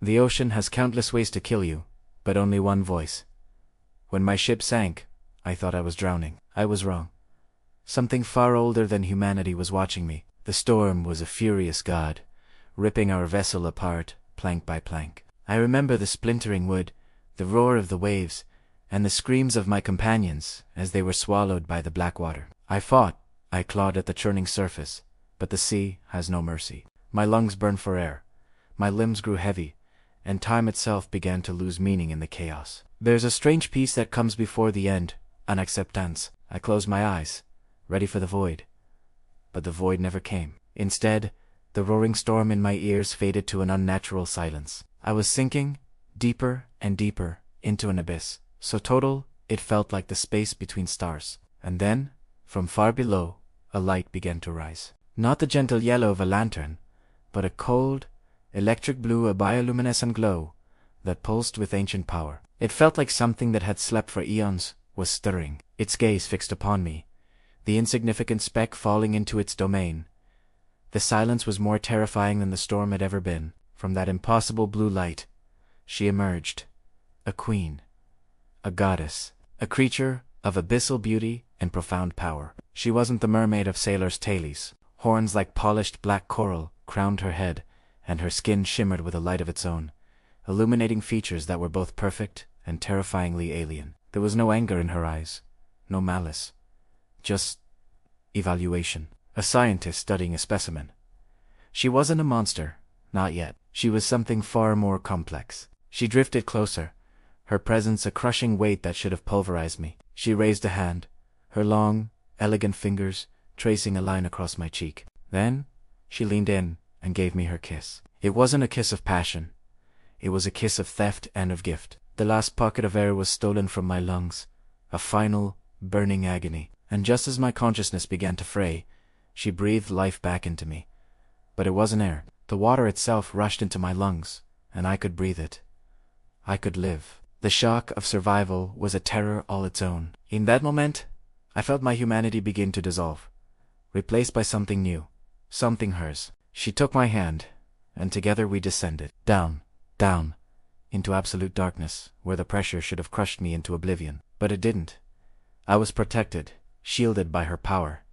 The ocean has countless ways to kill you, but only one voice. When my ship sank, I thought I was drowning. I was wrong. Something far older than humanity was watching me. The storm was a furious god, ripping our vessel apart, plank by plank. I remember the splintering wood, the roar of the waves, and the screams of my companions as they were swallowed by the black water. I fought, I clawed at the churning surface, but the sea has no mercy. My lungs burned for air, my limbs grew heavy, and time itself began to lose meaning in the chaos. There's a strange peace that comes before the end, an acceptance. I closed my eyes, ready for the void. But the void never came. Instead, the roaring storm in my ears faded to an unnatural silence. I was sinking, deeper and deeper, into an abyss, so total it felt like the space between stars. And then, from far below, a light began to rise. Not the gentle yellow of a lantern, but a cold, electric blue, a bioluminescent glow that pulsed with ancient power. It felt like something that had slept for eons was stirring, its gaze fixed upon me, the insignificant speck falling into its domain. The silence was more terrifying than the storm had ever been. From that impossible blue light, she emerged, a queen, a goddess, a creature of abyssal beauty and profound power. She wasn't the mermaid of sailors' tales. Horns like polished black coral crowned her head, and her skin shimmered with a light of its own, illuminating features that were both perfect and terrifyingly alien. There was no anger in her eyes, no malice, just evaluation. A scientist studying a specimen. She wasn't a monster, not yet. She was something far more complex. She drifted closer, her presence a crushing weight that should have pulverized me. She raised a hand, her long, elegant fingers tracing a line across my cheek. Then, she leaned in and gave me her kiss. It wasn't a kiss of passion. It was a kiss of theft and of gift. The last pocket of air was stolen from my lungs, a final, burning agony. And just as my consciousness began to fray, she breathed life back into me. But it wasn't air. The water itself rushed into my lungs, and I could breathe it. I could live. The shock of survival was a terror all its own. In that moment, I felt my humanity begin to dissolve, replaced by something new, something hers. She took my hand, and together we descended, down, down, into absolute darkness, where the pressure should have crushed me into oblivion. But it didn't. I was protected, shielded by her power.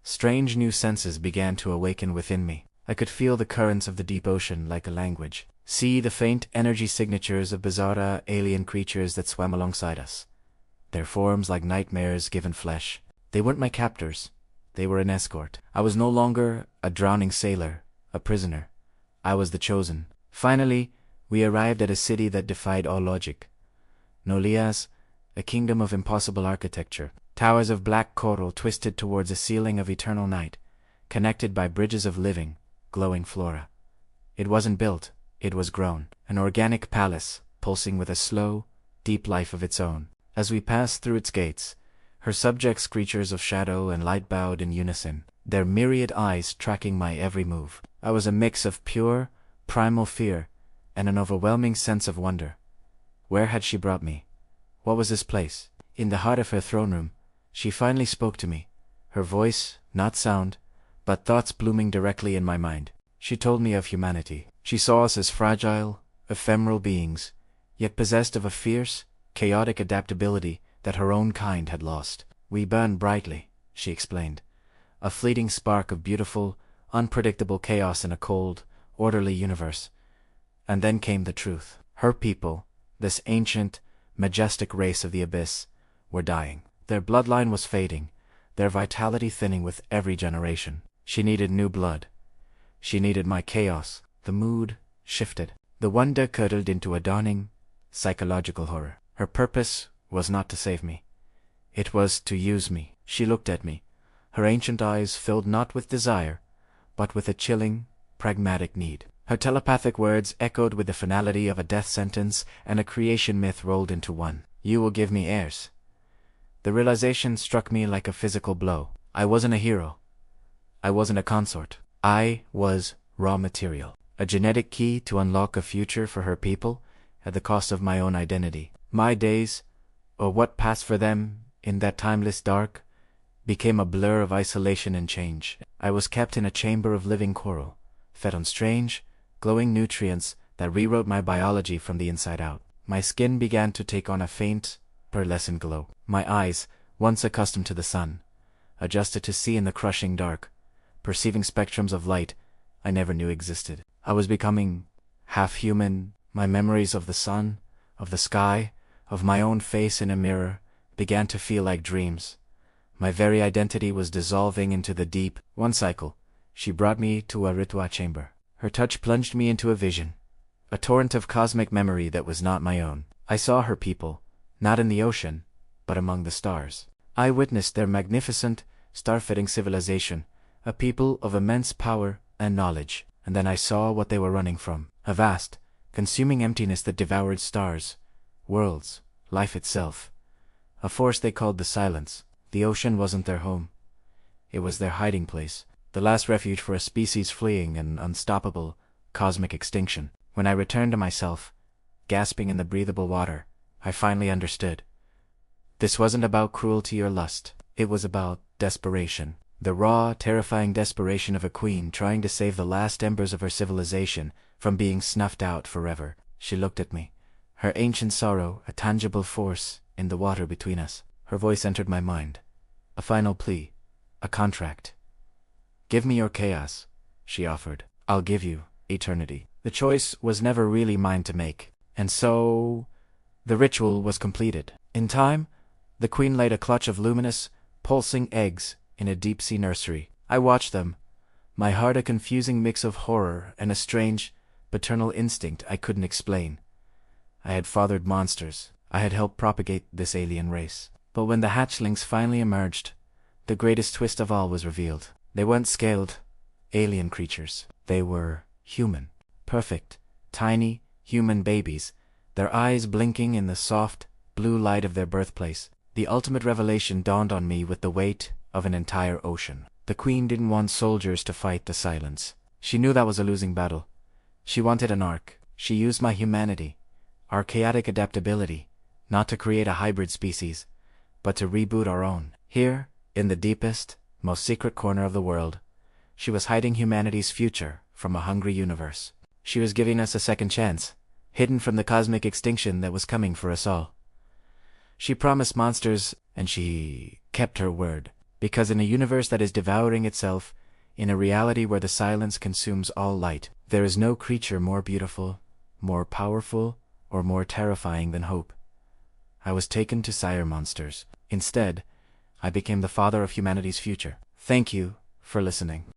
Strange new senses began to awaken within me. I could feel the currents of the deep ocean like a language, see the faint energy signatures of bizarre alien creatures that swam alongside us, their forms like nightmares given flesh. They weren't my captors. They were an escort. I was no longer a drowning sailor, a prisoner. I was the chosen. Finally, we arrived at a city that defied all logic. Nolias, a kingdom of impossible architecture. Towers of black coral twisted towards a ceiling of eternal night, connected by bridges of living, glowing flora. It wasn't built, it was grown. An organic palace, pulsing with a slow, deep life of its own. As we passed through its gates, her subjects, creatures of shadow and light, bowed in unison, their myriad eyes tracking my every move. I was a mix of pure, primal fear and an overwhelming sense of wonder. Where had she brought me? What was this place? In the heart of her throne room, she finally spoke to me, her voice, not sound, but thoughts blooming directly in my mind. She told me of humanity. She saw us as fragile, ephemeral beings, yet possessed of a fierce, chaotic adaptability that her own kind had lost. We burn brightly, she explained, a fleeting spark of beautiful, unpredictable chaos in a cold, orderly universe. And then came the truth. Her people, this ancient, majestic race of the abyss, were dying. Their bloodline was fading, their vitality thinning with every generation. She needed new blood. She needed my chaos. The mood shifted. The wonder curdled into a dawning, psychological horror. Her purpose was not to save me. It was to use me. She looked at me, her ancient eyes filled not with desire, but with a chilling, pragmatic need. Her telepathic words echoed with the finality of a death sentence and a creation myth rolled into one. You will give me heirs. The realization struck me like a physical blow. I wasn't a hero. I wasn't a consort. I was raw material. A genetic key to unlock a future for her people at the cost of my own identity. My days, or what passed for them in that timeless dark, became a blur of isolation and change. I was kept in a chamber of living coral, fed on strange, glowing nutrients that rewrote my biology from the inside out. My skin began to take on a faint, pearlescent glow. My eyes, once accustomed to the sun, adjusted to see in the crushing dark, perceiving spectrums of light I never knew existed. I was becoming half-human. My memories of the sun, of the sky, of my own face in a mirror, began to feel like dreams. My very identity was dissolving into the deep. One cycle, she brought me to a ritual chamber. Her touch plunged me into a vision, a torrent of cosmic memory that was not my own. I saw her people, not in the ocean, but among the stars. I witnessed their magnificent, star-fitting civilization, a people of immense power and knowledge. And then I saw what they were running from, a vast, consuming emptiness that devoured stars, worlds, life itself. A force they called the silence. The ocean wasn't their home. It was their hiding place, the last refuge for a species fleeing an unstoppable, cosmic extinction. When I returned to myself, gasping in the breathable water, I finally understood. This wasn't about cruelty or lust. It was about desperation. The raw, terrifying desperation of a queen trying to save the last embers of her civilization from being snuffed out forever. She looked at me, her ancient sorrow a tangible force in the water between us. Her voice entered my mind. A final plea, a contract. "Give me your chaos," she offered. "I'll give you eternity." The choice was never really mine to make. And so the ritual was completed. In time, the queen laid a clutch of luminous, pulsing eggs in a deep-sea nursery. I watched them, my heart a confusing mix of horror and a strange, paternal instinct I couldn't explain. I had fathered monsters. I had helped propagate this alien race. But when the hatchlings finally emerged, the greatest twist of all was revealed. They weren't scaled, alien creatures. They were human. Perfect, tiny, human babies, their eyes blinking in the soft, blue light of their birthplace. The ultimate revelation dawned on me with the weight of an entire ocean. The queen didn't want soldiers to fight the silence. She knew that was a losing battle. She wanted an arc. She used my humanity, our chaotic adaptability, not to create a hybrid species, but to reboot our own. Here, in the deepest, most secret corner of the world, she was hiding humanity's future from a hungry universe. She was giving us a second chance, hidden from the cosmic extinction that was coming for us all. She promised monsters, and she kept her word. Because in a universe that is devouring itself, in a reality where the silence consumes all light, there is no creature more beautiful, more powerful, or more terrifying than hope. I was taken to sire monsters. Instead, I became the father of humanity's future. Thank you for listening.